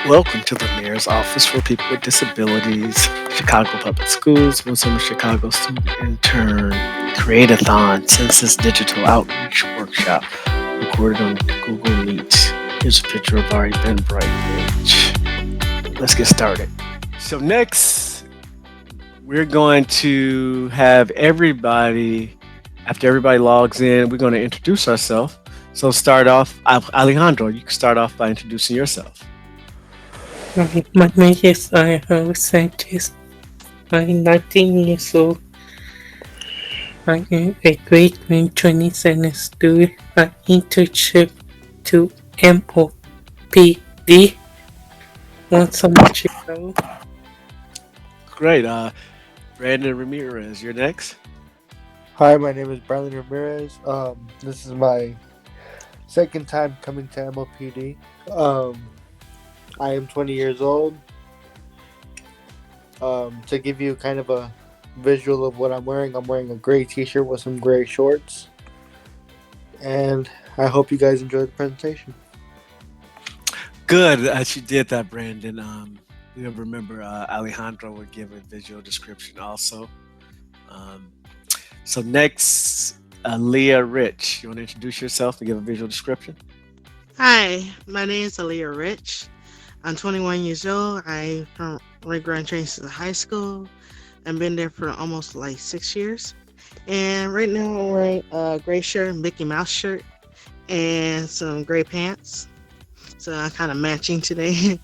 Welcome to the Mayor's Office for People with Disabilities, Chicago Public Schools, Wisdom Chicago Student Intern, Create-a-thon, Census Digital Outreach Workshop, recorded on Google Meet. Here's a picture of our Eventbrite page. Let's get started. So next, we're going to have everybody, after everybody logs in, we're going to introduce ourselves. So start off, Alejandro, you can start off by introducing yourself. My name is Jarrod Sanchez. I'm 19 years old. I am a grade 27 student at internship to MOPD OSC Create. Great. Brandon Ramirez, you're next. Hi, my name is Bryan Ramirez. This is my second time coming to MOPD. I am 20 years old. To give you kind of a visual of what I'm wearing a gray t-shirt with some gray shorts. And I hope you guys enjoy the presentation. Good that you did that, Brandon. You remember Alejandro would give a visual description also. Um, so next, Leah Rich. You want to introduce yourself and give a visual description? Hi, my name is Aaliyah Rich. I'm 21 years old. I from Red Grand Trains High School. I've been there for almost like 6 years. And right now I'm wearing a gray shirt, Mickey Mouse shirt, and some gray pants. So I'm kind of matching today.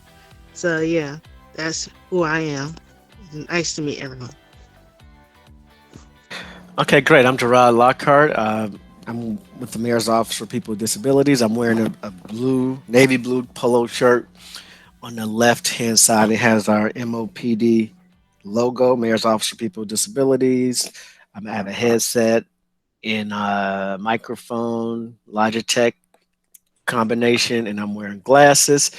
So yeah, that's who I am. Nice to meet everyone. Okay, great. I'm Jarrod Lockhart. I'm with the Mayor's Office for People with Disabilities. I'm wearing a blue, navy blue polo shirt. On the left hand side, it has our MOPD logo, Mayor's Office for People with Disabilities. I have a headset and a microphone, Logitech combination, and I'm wearing glasses.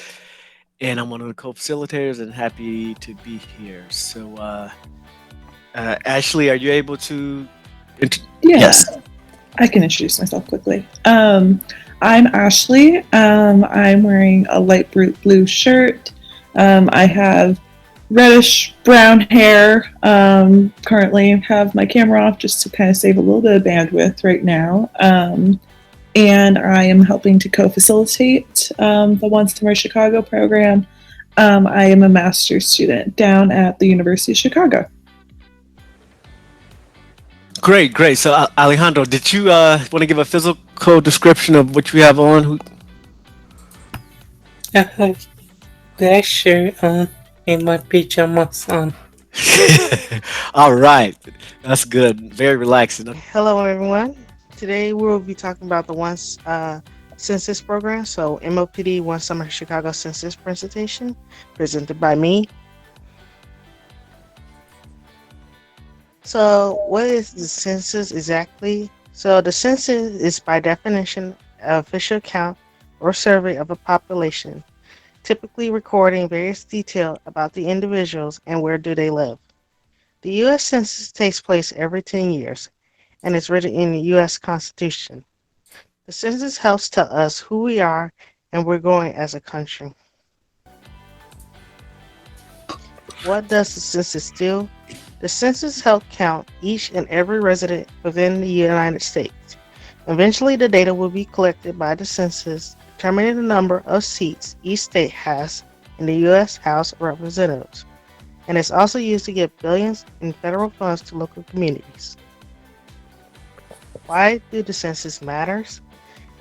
And I'm one of the co-facilitators and happy to be here. So, Ashley, are you able to? Yeah, Yes. I can introduce myself quickly. I'm Ashley. I'm wearing a light blue shirt. I have reddish brown hair. Currently have my camera off just to kind of save a little bit of bandwidth right now. And I am helping to co-facilitate the One Summer Chicago program. I am a master's student down at the University of Chicago. Great, great. So, Alejandro, did you want to give a physical description of what you have on? I have black shirt on and my pajamas on. All right, that's good. Very relaxing. Hello everyone. Today we will be talking about the Census program. So MOPD One Summer Chicago Census presentation presented by me. So, what is the census exactly? So, the census is by definition an official count or survey of a population, typically recording various details about the individuals and where do they live. The U.S. Census takes place every 10 years and is written in the U.S. Constitution. The census helps tell us who we are and where we're going as a country. What does the census do? The census helps count each and every resident within the United States. Eventually, the data will be collected by the census, determining the number of seats each state has in the U.S. House of Representatives, and it's also used to give billions in federal funds to local communities. Why do the census matters?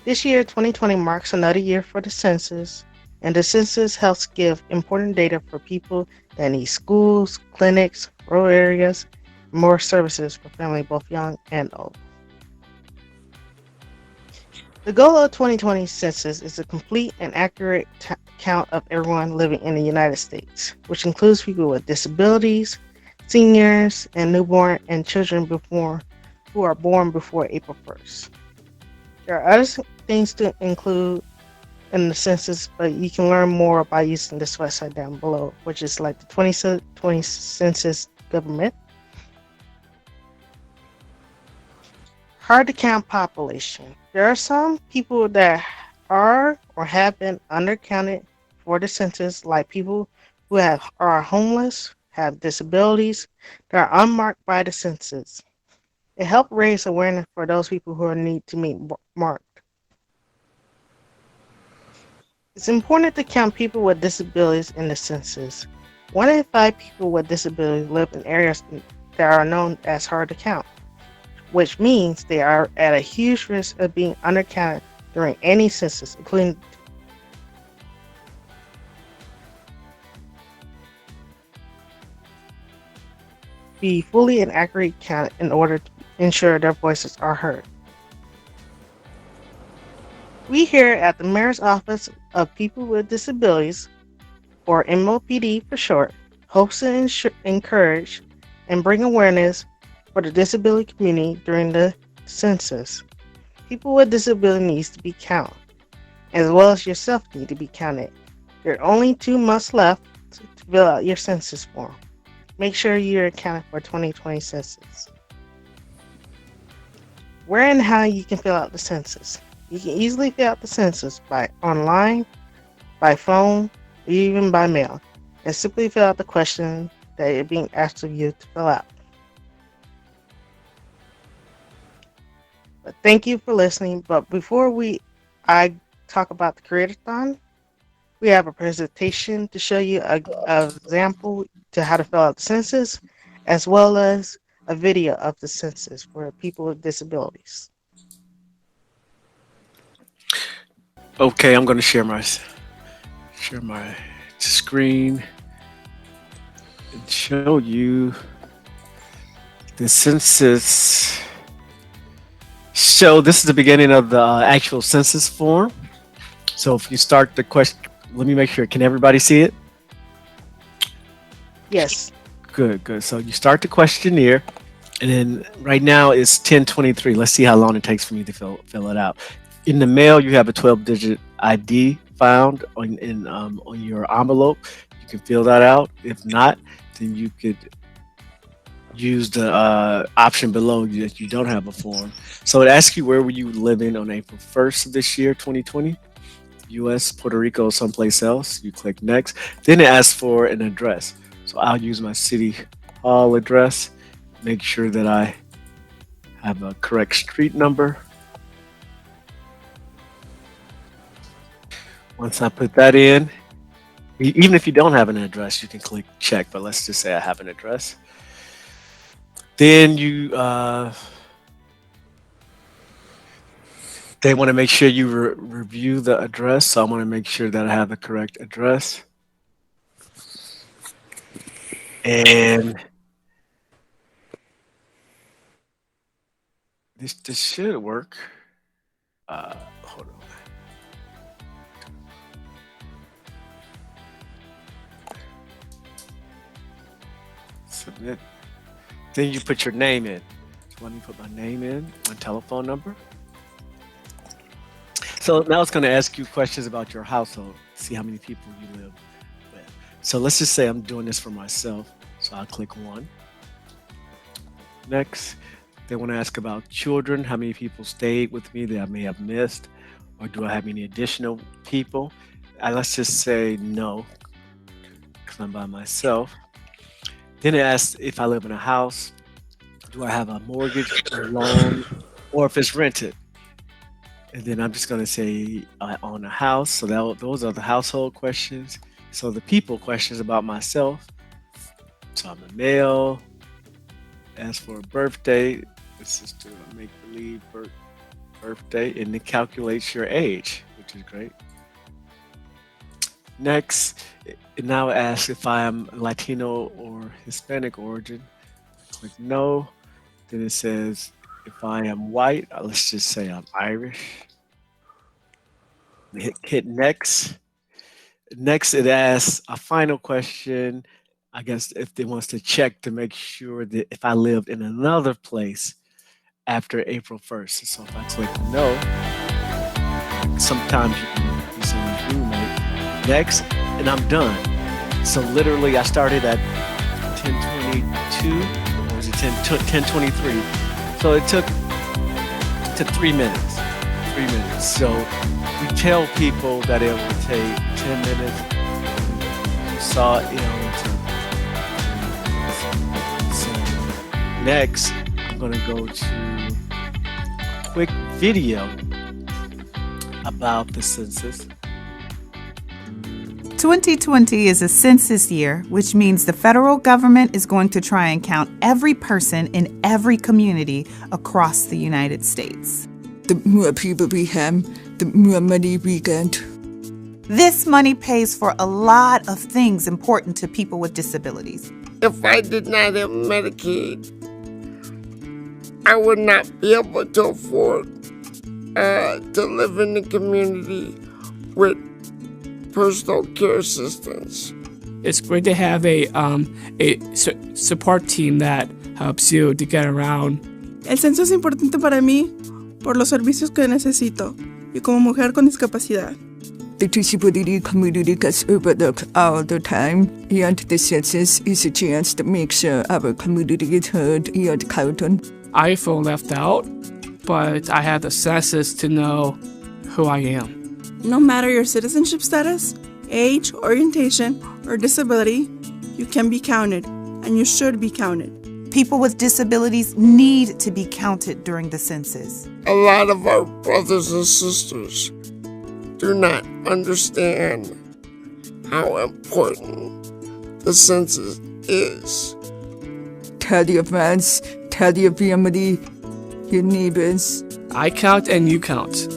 This year, 2020, marks another year for the census, and the census helps give important data for people that need schools, clinics, rural areas, and more services for families both young and old. The goal of 2020 census is a complete and accurate count of everyone living in the United States, which includes people with disabilities, seniors, and newborn and children who are born before April 1st. There are other things to include in the census, but you can learn more by using this website down below, which is like the 2020 Census Government. Hard to count population. There are some people that are or have been undercounted for the census, like people who are homeless, have disabilities, that are unmarked by the census. It helped raise awareness for those people who need to meet marked. It's important to count people with disabilities in the census. 1 in 5 people with disabilities live in areas that are known as hard to count, which means they are at a huge risk of being undercounted during any census, including be fully and accurately counted in order to ensure their voices are heard. We here at the Mayor's Office of People with Disabilities, or MOPD for short, hopes to encourage and bring awareness for the disability community during the census. People with disability needs to be counted, as well as yourself need to be counted. There are only 2 months left to fill out your census form. Make sure you're accounted for 2020 census. Where and how you can fill out the census. You can easily fill out the census by online, by phone, or even by mail, and simply fill out the question that is being asked of you to fill out. But thank you for listening. But before I talk about the Create-a-thon, we have a presentation to show you an example to how to fill out the census, as well as a video of the census for people with disabilities. Okay, I'm going to share my screen and show you the census. So this is the beginning of the actual census form. So if you start the question, let me make sure. Can everybody see it? Yes. Good. So you start the questionnaire, and then right now it's 10:23. Let's see how long it takes for me to fill it out. In the mail, you have a 12-digit ID found on your envelope. You can fill that out. If not, then you could use the option below that you don't have a form. So it asks you where were you living on April 1st of this year, 2020. U.S., Puerto Rico, someplace else. You click next. Then it asks for an address. So I'll use my city hall address. Make sure that I have a correct street number. Once I put that in, even if you don't have an address, you can click check. But let's just say I have an address. Then they want to make sure you review the address. So I want to make sure that I have the correct address. And this should work. Hold on. Submit. Then you put your name in. So let me put my name in, my telephone number. So now it's going to ask you questions about your household, see how many people you live with. So let's just say I'm doing this for myself. So I'll click 1. Next, they want to ask about children, how many people stayed with me that I may have missed, or do I have any additional people? Let's just say no, because I'm by myself. Then it asks if I live in a house, do I have a mortgage or loan, or if it's rented. And then I'm just going to say I own a house. So those are the household questions. So the people questions about myself. So I'm a male. As for a birthday, this is to make believe birthday, and it calculates your age, which is great. Next, it now asks if I am Latino or Hispanic origin. Click no. Then it says if I am white, let's just say I'm Irish. Hit next. Next, it asks a final question. I guess if it wants to check to make sure that if I lived in another place after April 1st. So if I click no, sometimes you can be someone's roommate. Next, and I'm done. So literally, I started at 10:22, or was it 10:23? So it took 3 minutes. 3 minutes. So we tell people that it will take 10 minutes. saw so next, I'm going to go to a quick video about the census. 2020 is a census year, which means the federal government is going to try and count every person in every community across the United States. The more people we have, the more money we get. This money pays for a lot of things important to people with disabilities. If I did not have Medicaid, I would not be able to afford to live in the community with personal care assistance. It's great to have a support team that helps you to get around. El censo es importante para mí por los servicios que necesito y como mujer con discapacidad. The disability community gets overlooked all the time, and the census is a chance to make sure our community is heard and counted. I feel left out, but I have the census to know who I am. No matter your citizenship status, age, orientation, or disability, you can be counted, and you should be counted. People with disabilities need to be counted during the census. A lot of our brothers and sisters do not understand how important the census is. Tell your friends, tell your family, your neighbors. I count and you count.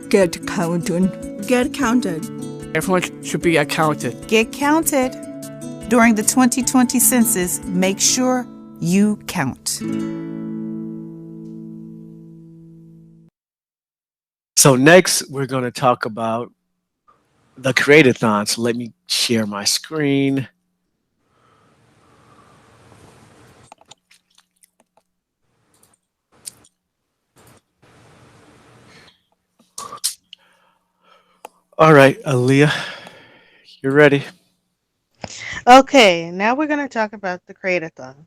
Get counted. Get counted. Everyone should be accounted. Get counted. During the 2020 census, make sure you count. So next, we're going to talk about the Create-a-thon. So let me share my screen. All right, Aaliyah, you're ready. Okay, now we're going to talk about the Create-a-thon.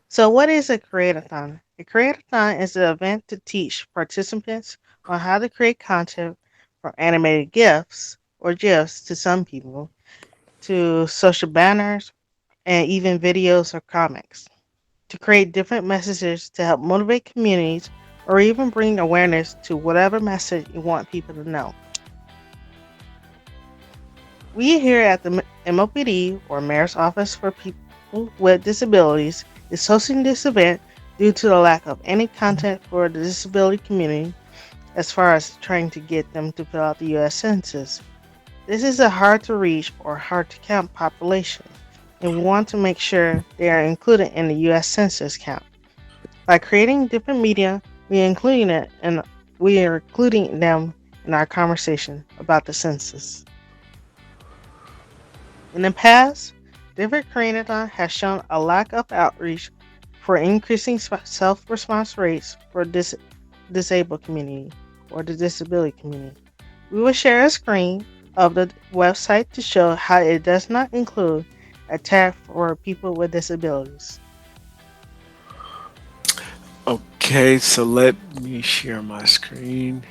So what is a Create-a-thon? A Create-a-thon is an event to teach participants on how to create content from animated GIFs or GIFs to some people, to social banners, and even videos or comics, to create different messages to help motivate communities or even bring awareness to whatever message you want people to know. We here at the MOPD, or Mayor's Office for People with Disabilities, is hosting this event due to the lack of any content for the disability community as far as trying to get them to fill out the U.S. Census. This is a hard to reach or hard to count population, and we want to make sure they are included in the U.S. Census count. By creating different media, we are including them in our conversation about the census. In the past, different Create-a-thon has shown a lack of outreach for increasing self-response rates for disabled community or the disability community. We will share a screen of the website to show how it does not include a tag for people with disabilities. Okay, so let me share my screen.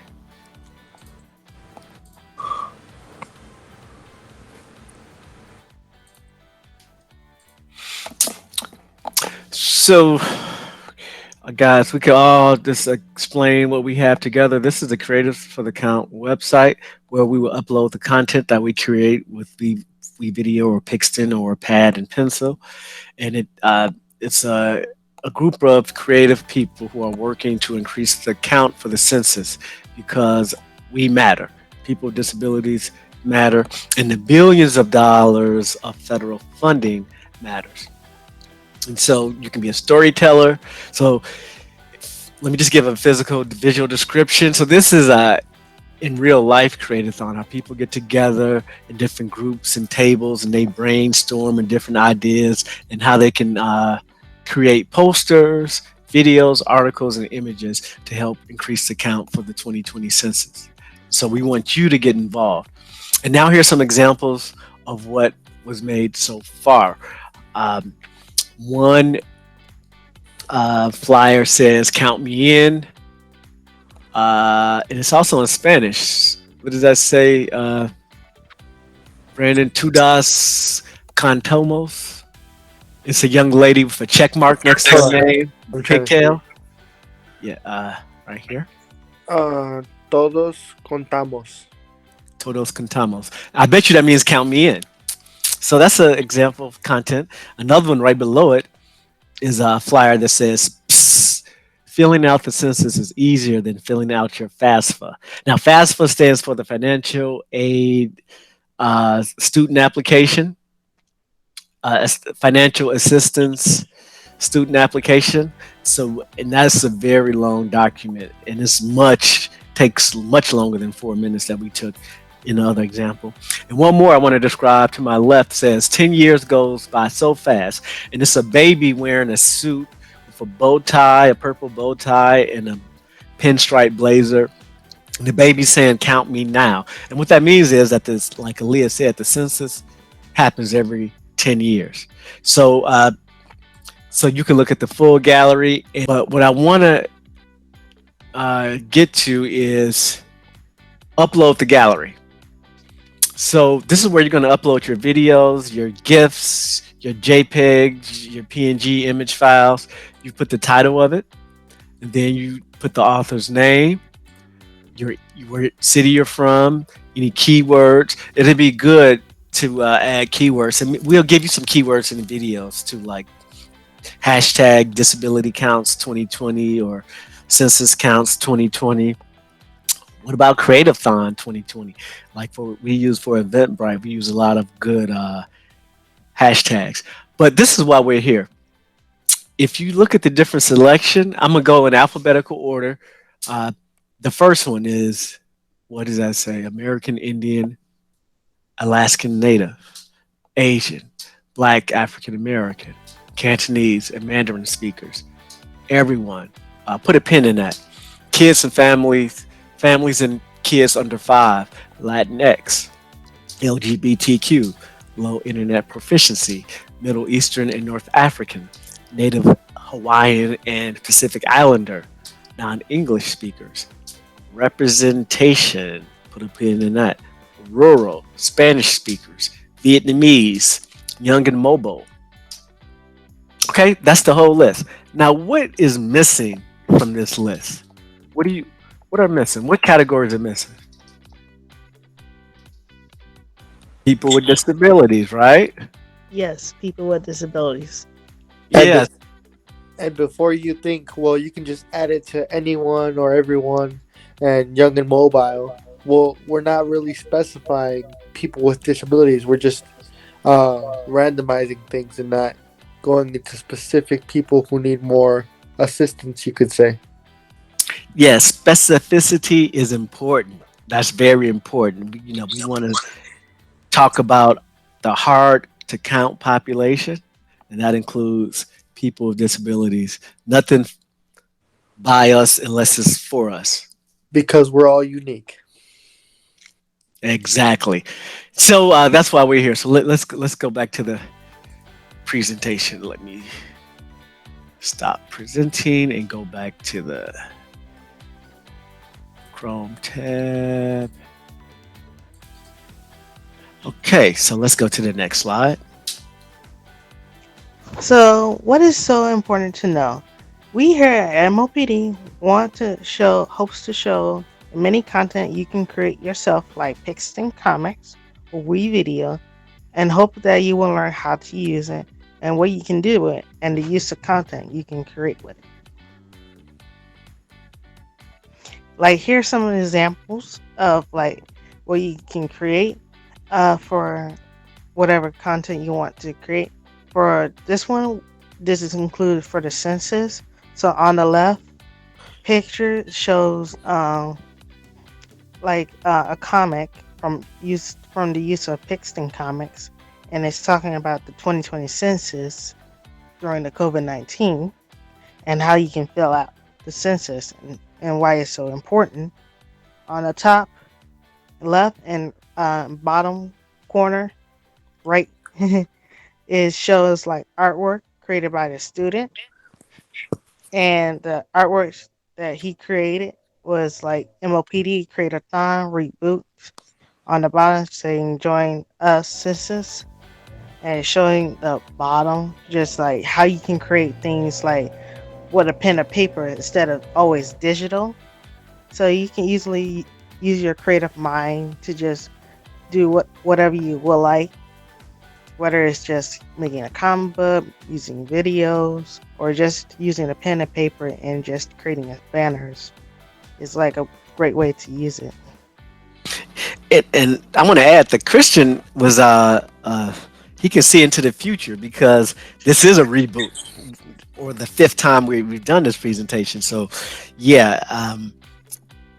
So, guys, we can all just explain what we have together. This is the Creators for the Count website where we will upload the content that we create with the video or Pixton or pad and pencil. And it's a group of creative people who are working to increase the count for the census because we matter. People with disabilities matter, and the billions of dollars of federal funding matters. And so you can be a storyteller. So let me just give a visual description. So this is in real life Create-a-thon, how people get together in different groups and tables and they brainstorm and different ideas and how they can create posters, videos, articles, and images to help increase the count for the 2020 census. So we want you to get involved. And now here's some examples of what was made so far. One flyer says, "Count me in," and it's also in Spanish. What does that say? Brandon Tudas Contomos. It's a young lady with a check mark next to her Hold on. name. I'm trying to see it. Pigtail. Yeah, right here. Todos contamos. Todos contamos. I bet you that means count me in. So that's an example of content. Another one right below it is a flyer that says, "Psst, filling out the census is easier than filling out your FAFSA." Now, FAFSA stands for the Financial Aid Student Application, Financial Assistance Student Application. So, and that's a very long document, and takes much longer than 4 minutes that we took in the other example. And one more I want to describe to my left says 10 years goes by so fast. And it's a baby wearing a suit with a bow tie, a purple bow tie, and a pinstripe blazer. And the baby's saying, "Count me now." And what that means is that this, like Aaliyah said, the census happens every 10 years. So, so you can look at the full gallery. But what I want to get to is upload the gallery. So this is where you're going to upload your videos, your GIFs, your JPEGs, your PNG image files. You put the title of it, and then you put the author's name, where city you're from, any keywords. It'd be good to add keywords, and we'll give you some keywords in the videos to like hashtag disability counts 2020 or census counts 2020. What about Create-a-thon 2020? Like we use for Eventbrite, we use a lot of good hashtags. But this is why we're here. If you look at the different selection, I'm gonna go in alphabetical order. The first one is, what does that say? American Indian, Alaskan Native, Asian, Black African American, Cantonese, and Mandarin speakers. Everyone, put a pin in that. Kids and families and kids under 5, Latinx, LGBTQ, low internet proficiency, Middle Eastern and North African, Native Hawaiian and Pacific Islander, non-English speakers, representation, put a pin in that, rural, Spanish speakers, Vietnamese, young and mobile. Okay, that's the whole list. Now, what is missing from this list? What are missing? What categories are missing? People with disabilities, right? Yes, people with disabilities. And, Yes. and before you think, well, you can just add it to anyone or everyone and young and mobile. Well, we're not really specifying people with disabilities. We're just randomizing things and not going into specific people who need more assistance, you could say. Yes, specificity is important. That's very important. We want to talk about the hard to count population, and that includes people with disabilities. Nothing by us unless it's for us. Because we're all unique. Exactly. So that's why we're here. So let's go back to the presentation. Let me stop presenting and go back to the Chrome tab. Okay, so let's go to the next slide. So, what is so important to know? We here at MOPD hopes to show many content you can create yourself, like Pixton comics or video, and hope that you will learn how to use it and what you can do with it and the use of content you can create with it. Like, here's some examples of like what you can create for whatever content you want to create. For this one, this is included for the census. So on the left picture shows a comic from the use of Pixton comics, and it's talking about the 2020 census during the COVID-19 and how you can fill out the census and why it's so important. On the top left and bottom corner right it shows like artwork created by the student, and the artworks that he created was like MOPD Create-a-thon, Reboot, On the bottom saying join us census, and showing the bottom just like how you can create things like with a pen or paper instead of always digital. So you can easily use your creative mind to just do whatever you will like, whether it's just making a comic book, using videos, or just using a pen and paper and just creating banners. It's like a great way to use it. And I want to add that Christian was he can see into the future because this is a reboot or the fifth time we've done this presentation. So yeah,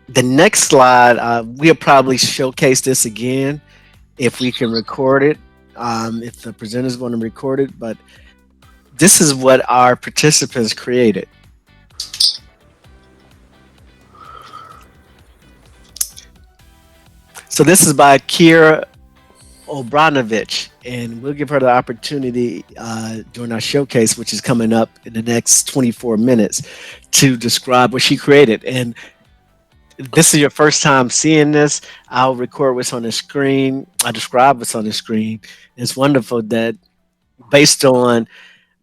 the next slide we'll probably showcase this again if we can record it, if the presenters want to record it. But this is what our participants created. So this is by Kira Obranovich, and we'll give her the opportunity during our showcase, which is coming up in the next 24 minutes, to describe what she created. And this is your first time seeing this, I'll record what's on the screen. I describe what's on the screen. It's wonderful that based on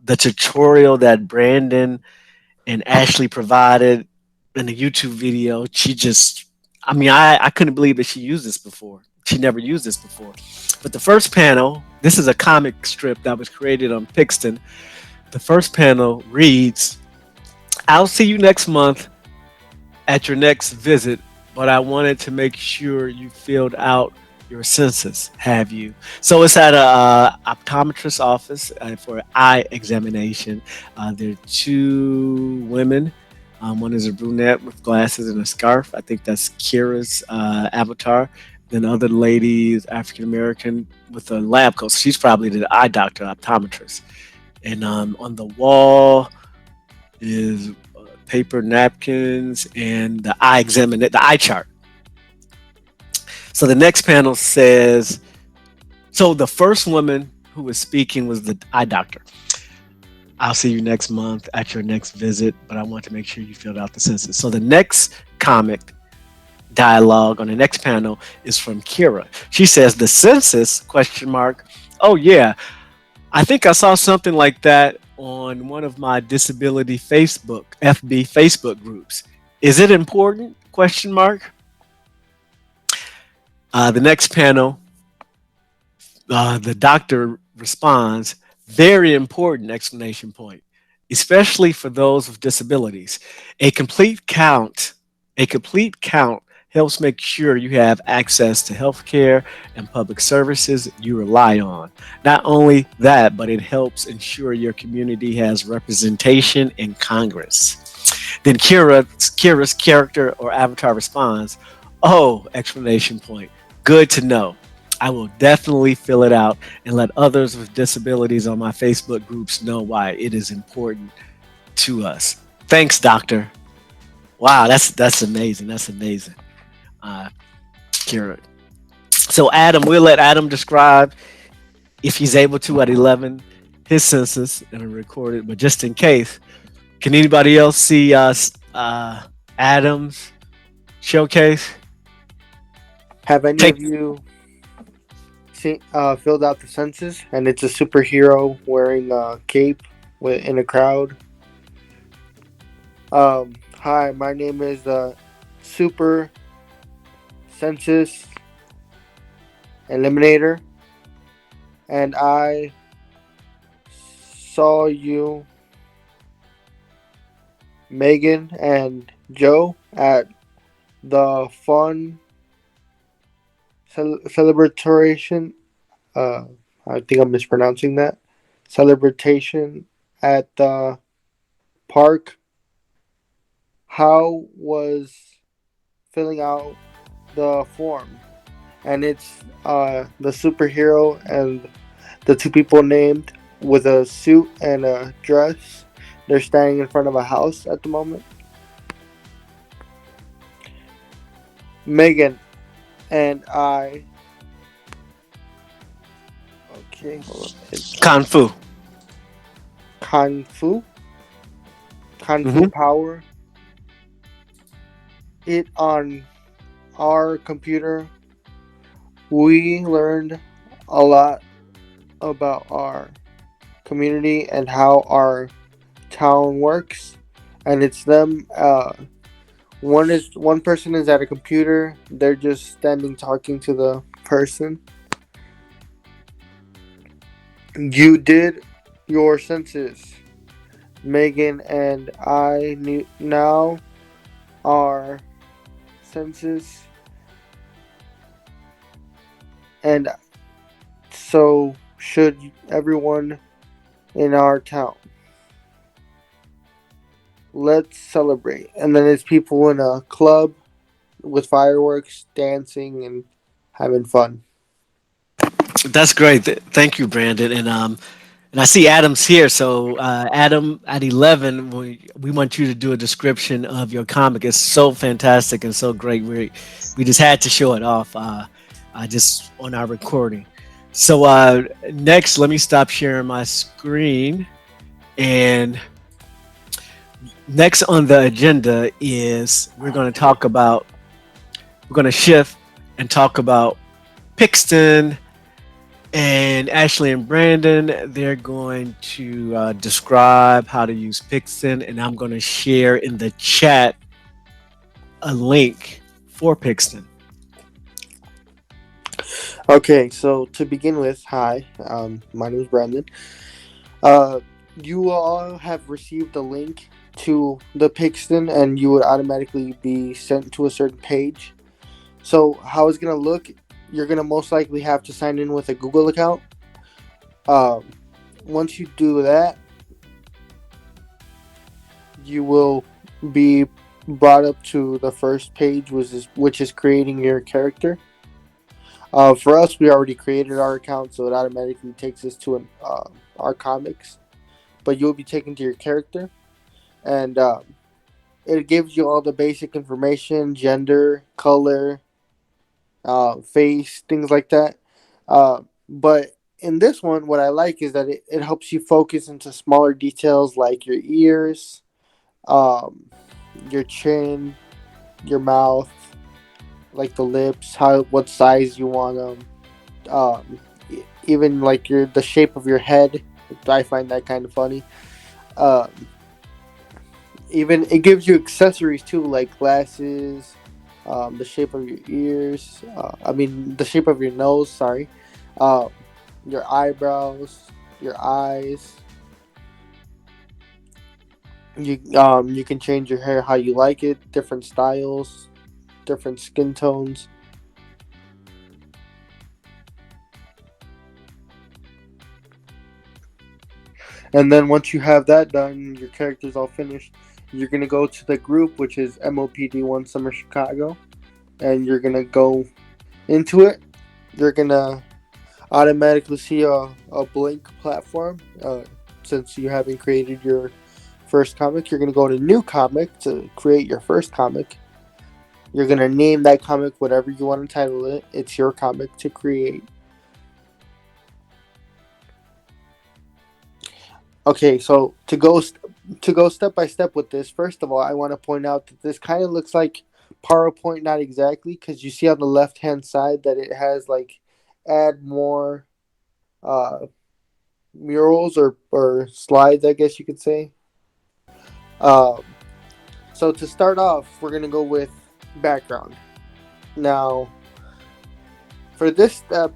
the tutorial that Brandon and Ashley provided in the YouTube video, she just, I mean, I couldn't believe that she used this before. She never used this before. But the first panel, this is a comic strip that was created on Pixton. The first panel reads, I'll see you next month at your next visit, but I wanted to make sure you filled out your census. Have you? So it's at a optometrist's office for an eye examination. There are two women. One is a brunette with glasses and a scarf. I think that's Kira's avatar. Then the other lady is African American with a lab coat. So she's probably the eye doctor, optometrist. And on the wall is paper napkins and the eye chart. So the next panel says, so the first woman who was speaking was the eye doctor. I'll see you next month at your next visit, but I want to make sure you filled out the census. So the next comic dialogue on the next panel is from Kira. She says, the census, question mark. Oh yeah, I think I saw something like that on one of my disability FB Facebook groups. Is it important? Question mark. The next panel, the doctor responds, very important exclamation point, especially for those with disabilities. A complete count helps make sure you have access to health care and public services you rely on. Not only that, but it helps ensure your community has representation in Congress. Then Kira's character or avatar responds, oh, exclamation point. Good to know. I will definitely fill it out and let others with disabilities on my Facebook groups know why it is important to us. Thanks, doctor. Wow, that's amazing. That's amazing. Kira. So Adam, we'll let Adam describe if he's able to at 11 his census and record it. But just in case, can anybody else see Adam's showcase? Have any of you filled out the census? And it's a superhero wearing a cape in a crowd. Hi, my name is Super Census Eliminator, and I saw you, Megan and Joe, at the fun celebration. I think I'm mispronouncing that. Celebration at the park. How was filling out the form? And it's the superhero and the two people named with a suit and a dress. They're standing in front of a house at the moment. Megan and I. Okay, hold on. Kung Fu. Kung Fu. Kung Fu Power. It on our computer we learned a lot about our community and how our town works, and it's them. One person is at a computer. They're just standing talking to the person. You did your census. Megan and I now our census, and so should everyone in our town. Let's celebrate. And then it's people in a club with fireworks, dancing, and having fun. That's great. Thank you, Brandon. And I see Adam's here. So Adam, at 11, we want you to do a description of your comic. It's so fantastic and so great. We just had to show it off just on our recording. So next, let me stop sharing my screen. And next on the agenda is we're going to shift and talk about Pixton. And Ashley and Brandon, they're going to describe how to use Pixton, and I'm going to share in the chat a link for Pixton. Okay, so to begin with, hi, my name is Brandon. You all have received a link to the Pixton, and you would automatically be sent to a certain page. So how it's going to look, you're going to most likely have to sign in with a Google account. Once you do that, you will be brought up to the first page, which is creating your character. For us, we already created our account, so it automatically takes us to our comics. But you'll be taken to your character, and it gives you all the basic information: gender, color, face, things like that. But in this one, what I like is that it helps you focus into smaller details like your ears, your chin, your mouth, like the lips, what size you want them, even like the shape of your head. I find that kind of funny. Even it gives you accessories too, like glasses, the shape of your ears. The shape of your nose. Sorry, your eyebrows, your eyes. You can change your hair how you like it, different styles, different skin tones. And then once you have that done, your character's all finished. You're gonna go to the group, which is MOPD One Summer Chicago, and you're gonna go into it. You're gonna automatically see a blank platform. Since you haven't created your first comic, you're gonna go to new comic to create your first comic. You're gonna name that comic whatever you want to title it. It's your comic to create. Okay, so to go step by step with this, first of all, I want to point out that this kind of looks like PowerPoint, not exactly, because you see on the left hand side that it has like add more murals or slides, I guess you could say. So to start off, we're gonna go with background. Now, for this step,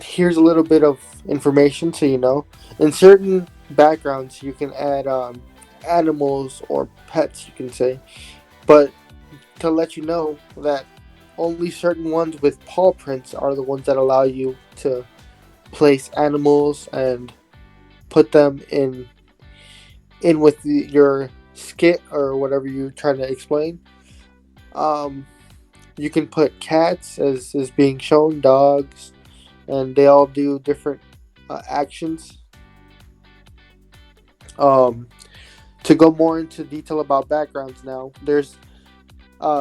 here's a little bit of information so you know. In certain backgrounds, you can add animals or pets, you can say. But to let you know that only certain ones with paw prints are the ones that allow you to place animals and put them in with your skit or whatever you're trying to explain. You can put cats as being shown, dogs, and they all do different actions. To go more into detail about backgrounds now, there's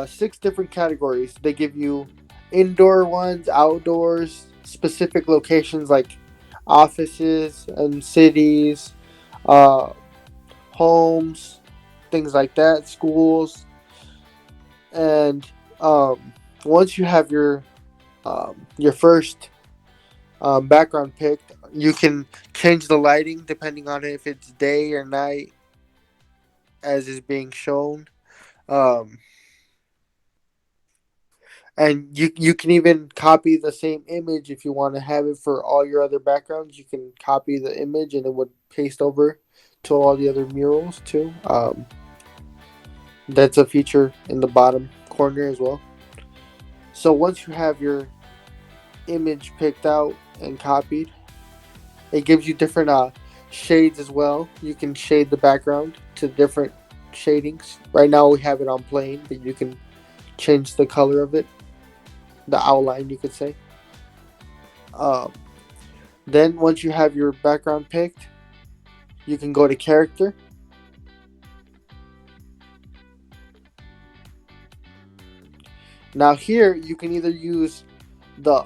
6 different categories. They give you indoor ones, outdoors, specific locations like offices and cities, homes, things like that, schools. And once you have your your first background picked, you can change the lighting depending on if it's day or night, as is being shown. Um, and you can even copy the same image if you want to have it for all your other backgrounds. You can copy the image and it would paste over to all the other murals too. That's a feature in the bottom corner as well. So once you have your image picked out and copied, it gives you different shades as well. You can shade the background to different shadings. Right now we have it on plain, but you can change the color of it, the outline, you could say. Um, then once you have your background picked, you can go to character. Now here you can either use the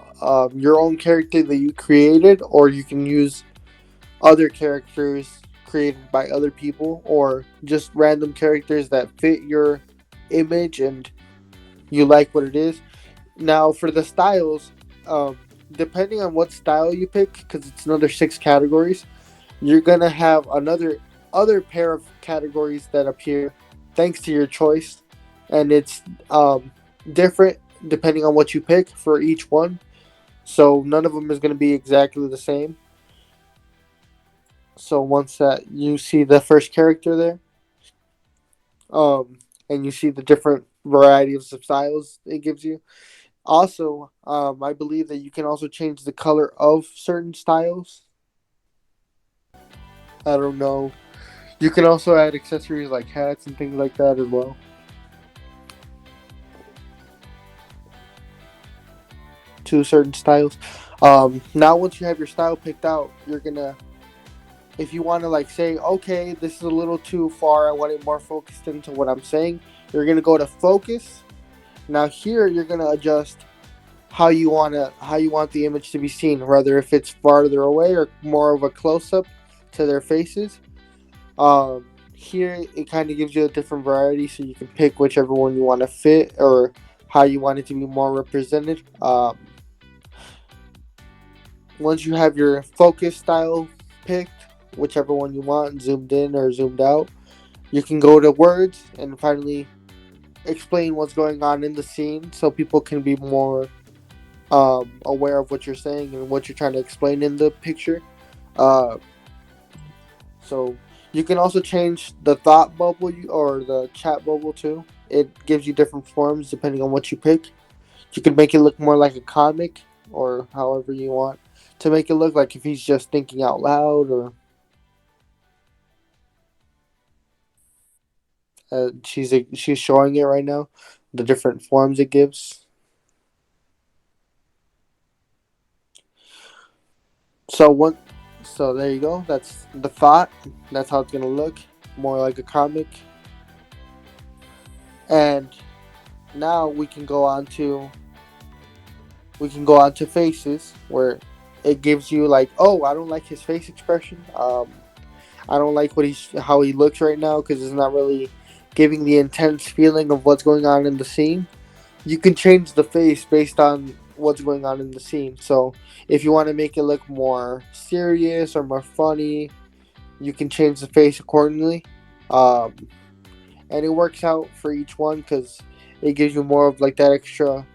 your own character that you created, or you can use other characters created by other people, or just random characters that fit your image and you like what it is. Now for the styles, depending on what style you pick, because it's another 6 categories, you're gonna have another other pair of categories that appear thanks to your choice, and it's different depending on what you pick for each one. So none of them is going to be exactly the same. So once that you see the first character there, and you see the different varieties of styles it gives you. Also, I believe that you can also change the color of certain styles. I don't know. You can also add accessories like hats and things like that as well. To certain styles. Now once you have your style picked out, you're gonna, if you want to like say, okay, this is a little too far, I want it more focused into what I'm saying, you're gonna go to focus. Now here you're gonna adjust how you want the image to be seen, whether if it's farther away or more of a close up to their faces. Here it kind of gives you a different variety, so you can pick whichever one you want to fit or how you want it to be more represented. Once you have your focus style picked, whichever one you want, zoomed in or zoomed out, you can go to words and finally explain what's going on in the scene so people can be more aware of what you're saying and what you're trying to explain in the picture. So you can also change the thought bubble or the chat bubble too. It gives you different forms depending on what you pick. You can make it look more like a comic or however you want to make it look like if he's just thinking out loud, or she's showing it right now, the different forms it gives. So there you go. That's the thought. That's how it's gonna look, more like a comic. And now we can go on to faces, where it gives you like, oh, I don't like his face expression. I don't like how he looks right now because it's not really giving the intense feeling of what's going on in the scene. You can change the face based on what's going on in the scene. So if you want to make it look more serious or more funny, you can change the face accordingly. And it works out for each one because it gives you more of like that extra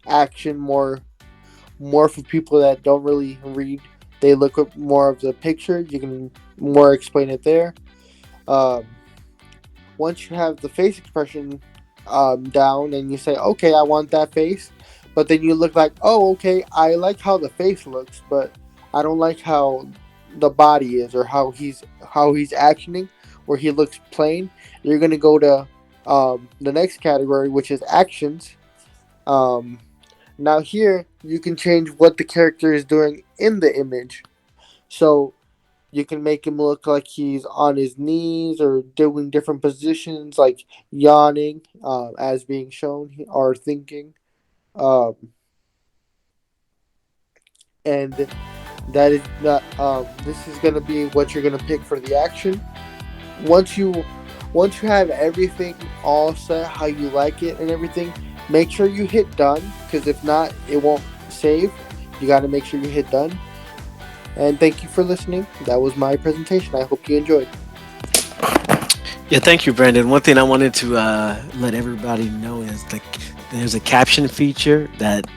action, more for people that don't really read. They look at more of the picture. You can more explain it there. Once you have the face expression down and you say, okay, I want that face, but then you look like, oh, okay, I like how the face looks, but I don't like how the body is or how he's actioning, where he looks plain. You're gonna go to the next category, which is actions. Now here you can change what the character is doing in the image. So you can make him look like he's on his knees or doing different positions, like yawning, as being shown, or thinking. And that is not. This is gonna be what you're gonna pick for the action. Once you have everything all set how you like it and everything, make sure you hit done, because if not, it won't save, you got to make sure you hit done. And thank you for listening. That was my presentation. I hope you enjoyed. Yeah, thank you, Brandon. One thing I wanted to let everybody know is there's a caption feature that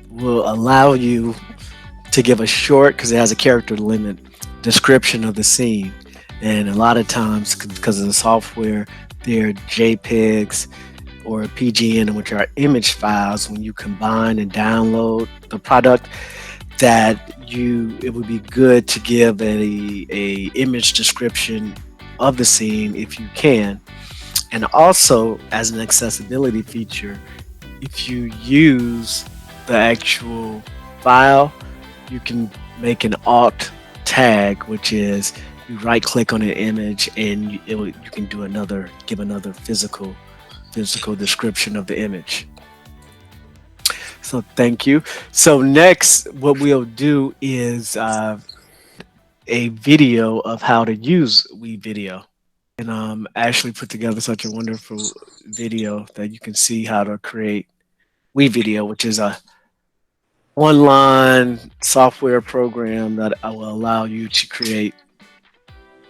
will allow you to give a short, because it has a character limit, description of the scene. And a lot of times, because of the software, they're JPEGs or PGN, which are image files. When you combine and download the product, it would be good to give a image description of the scene if you can. And also, as an accessibility feature, if you use the actual file, you can make an alt tag, which is you right click on an image and you can give another physical description of the image. So thank you. So next, what we'll do is a video of how to use WeVideo. And Ashley put together such a wonderful video that you can see how to create WeVideo, which is a online software program that will allow you to create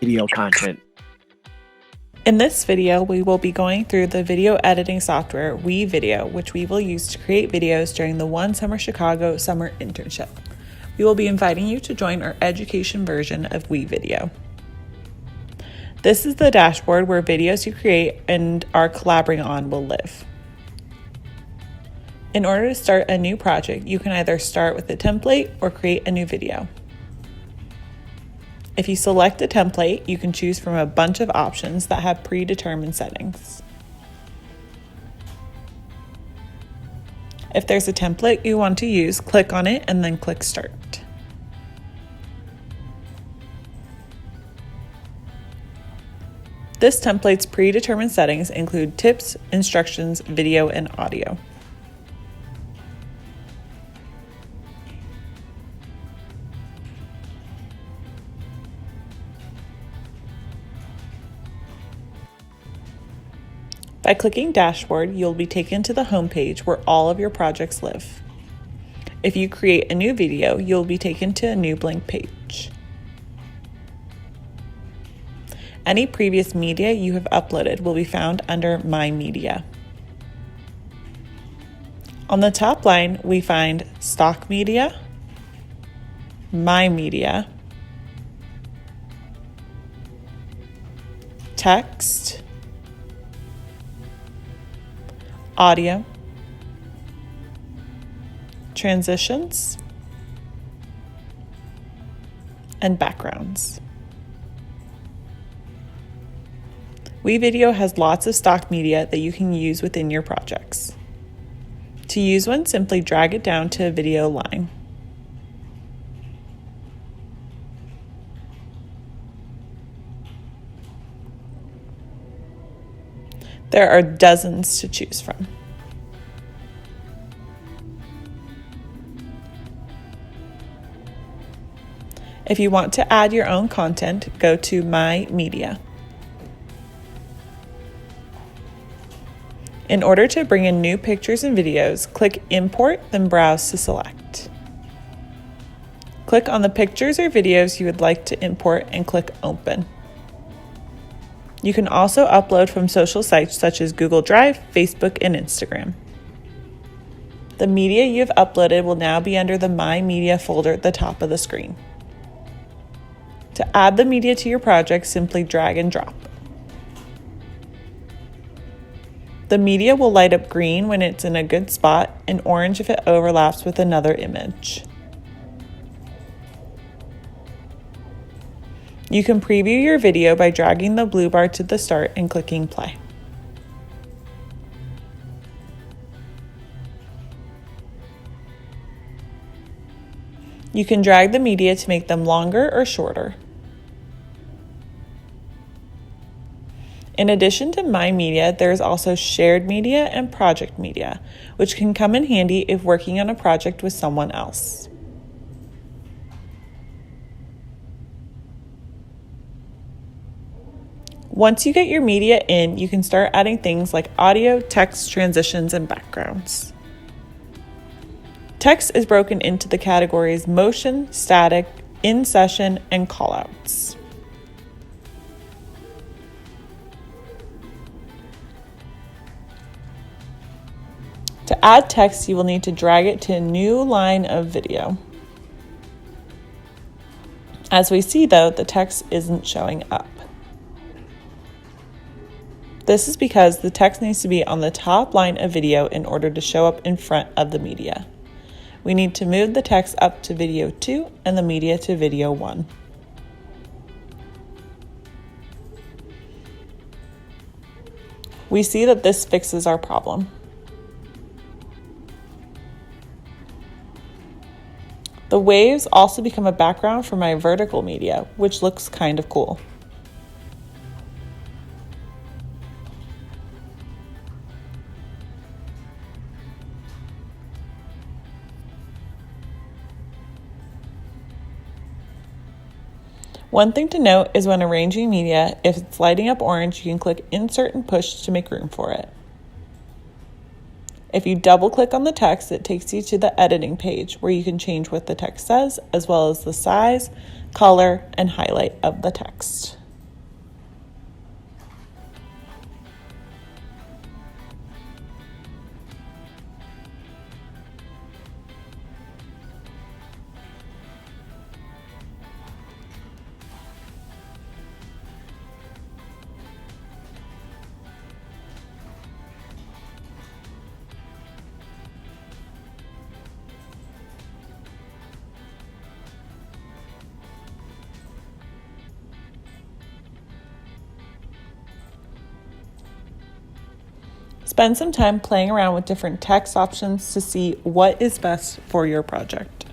video content. In this video, we will be going through the video editing software WeVideo, which we will use to create videos during the One Summer Chicago summer internship. We will be inviting you to join our education version of WeVideo. This is the dashboard where videos you create and are collaborating on will live. In order to start a new project, you can either start with a template or create a new video. If you select a template, you can choose from a bunch of options that have predetermined settings. If there's a template you want to use, click on it and then click Start. This template's predetermined settings include tips, instructions, video, and audio. By clicking Dashboard, you'll be taken to the home page where all of your projects live. If you create a new video, you'll be taken to a new blank page. Any previous media you have uploaded will be found under My Media. On the top line, we find Stock Media, My Media, Text, Audio, Transitions, and Backgrounds. WeVideo has lots of stock media that you can use within your projects. To use one, simply drag it down to a video line. There are dozens to choose from. If you want to add your own content, go to My Media. In order to bring in new pictures and videos, click Import, then Browse to select. Click on the pictures or videos you would like to import and click Open. You can also upload from social sites such as Google Drive, Facebook, and Instagram. The media you have uploaded will now be under the My Media folder at the top of the screen. To add the media to your project, simply drag and drop. The media will light up green when it's in a good spot and orange if it overlaps with another image. You can preview your video by dragging the blue bar to the start and clicking play. You can drag the media to make them longer or shorter. In addition to My Media, there is also shared media and project media, which can come in handy if working on a project with someone else. Once you get your media in, you can start adding things like audio, text, transitions, and backgrounds. Text is broken into the categories motion, static, in session, and callouts. To add text, you will need to drag it to a new line of video. As we see though, the text isn't showing up. This is because the text needs to be on the top line of video in order to show up in front of the media. We need to move the text up to video 2 and the media to video 1. We see that this fixes our problem. The waves also become a background for my vertical media, which looks kind of cool. One thing to note is when arranging media, if it's lighting up orange, you can click Insert and push to make room for it. If you double click on the text, it takes you to the editing page where you can change what the text says, as well as the size, color, and highlight of the text. Spend some time playing around with different text options to see what is best for your project.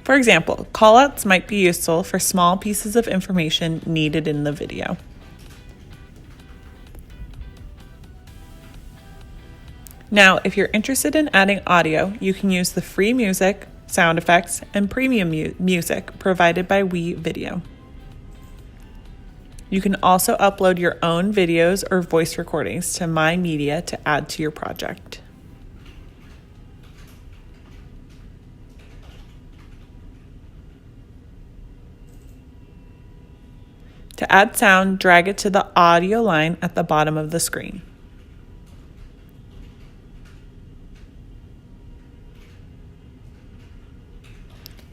For example, callouts might be useful for small pieces of information needed in the video. Now, if you're interested in adding audio, you can use the free music, sound effects, and premium music provided by WeVideo. You can also upload your own videos or voice recordings to My Media to add to your project. To add sound, drag it to the audio line at the bottom of the screen.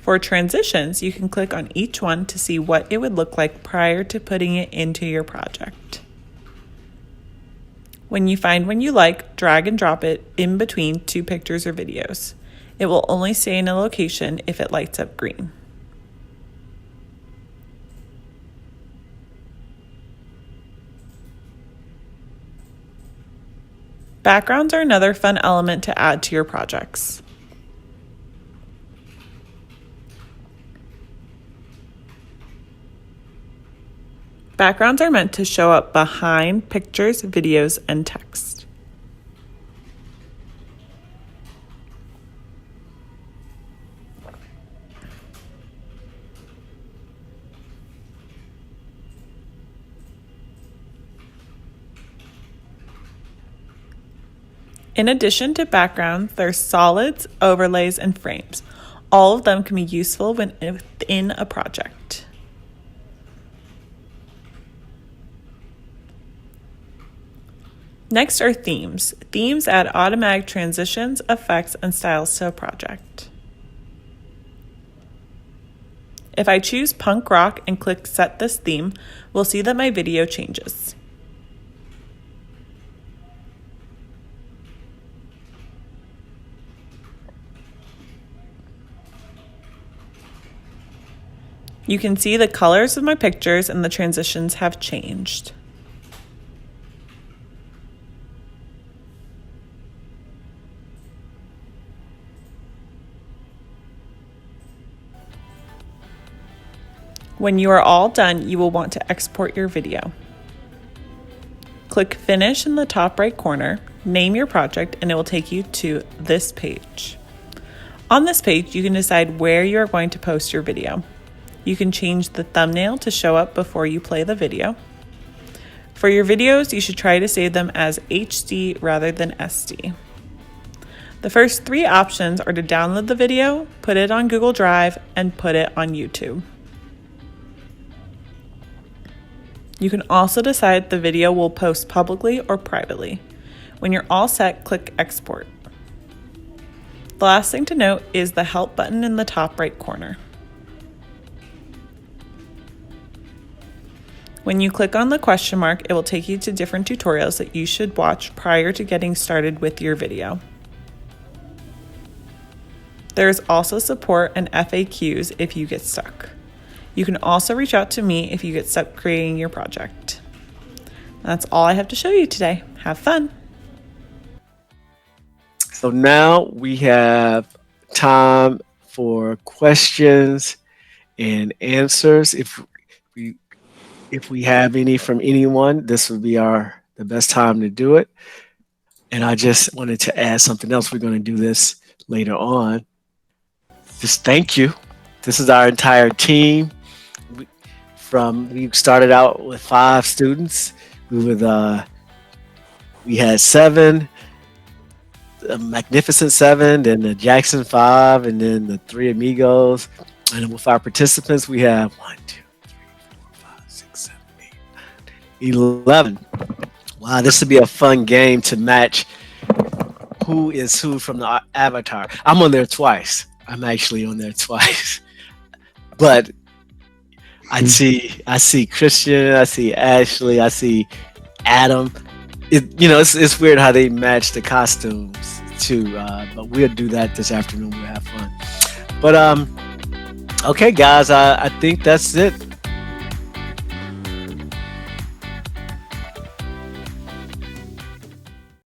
For transitions, you can click on each one to see what it would look like prior to putting it into your project. When you find one you like, drag and drop it in between two pictures or videos. It will only stay in a location if it lights up green. Backgrounds are another fun element to add to your projects. Backgrounds are meant to show up behind pictures, videos, and text. In addition to backgrounds, there's solids, overlays, and frames. All of them can be useful when within a project. Next are themes. Themes add automatic transitions, effects, and styles to a project. If I choose punk rock and click set this theme, we'll see that my video changes. You can see the colors of my pictures and the transitions have changed. When you are all done, you will want to export your video. Click Finish in the top right corner, name your project, and it will take you to this page. On this page, you can decide where you are going to post your video. You can change the thumbnail to show up before you play the video. For your videos, you should try to save them as HD rather than SD. The first 3 options are to download the video, put it on Google Drive, and put it on YouTube. You can also decide if the video will post publicly or privately. When you're all set, click Export. The last thing to note is the Help button in the top right corner. When you click on the question mark, it will take you to different tutorials that you should watch prior to getting started with your video. There is also support and FAQs if you get stuck. You can also reach out to me if you get stuck creating your project. That's all I have to show you today. Have fun! So now we have time for questions and answers. If we have any from anyone, this would be the best time to do it. And I just wanted to add something else. We're going to do this later on. Just thank you. This is our entire team. We started out with 5 students. We had 7. A Magnificent 7, then the Jackson 5, and then the 3 Amigos. And with our participants, we have 1, 2, 3, 4, 5, 6, 7, 8, 9, 10, 11. Wow, this would be a fun game to match who is who from the avatar. I'm on there twice. I'm actually on there twice. But I see Christian, I see Ashley, I see Adam. It's weird how they match the costumes too, but we'll do that this afternoon. We'll have fun. But okay, guys, I think that's it.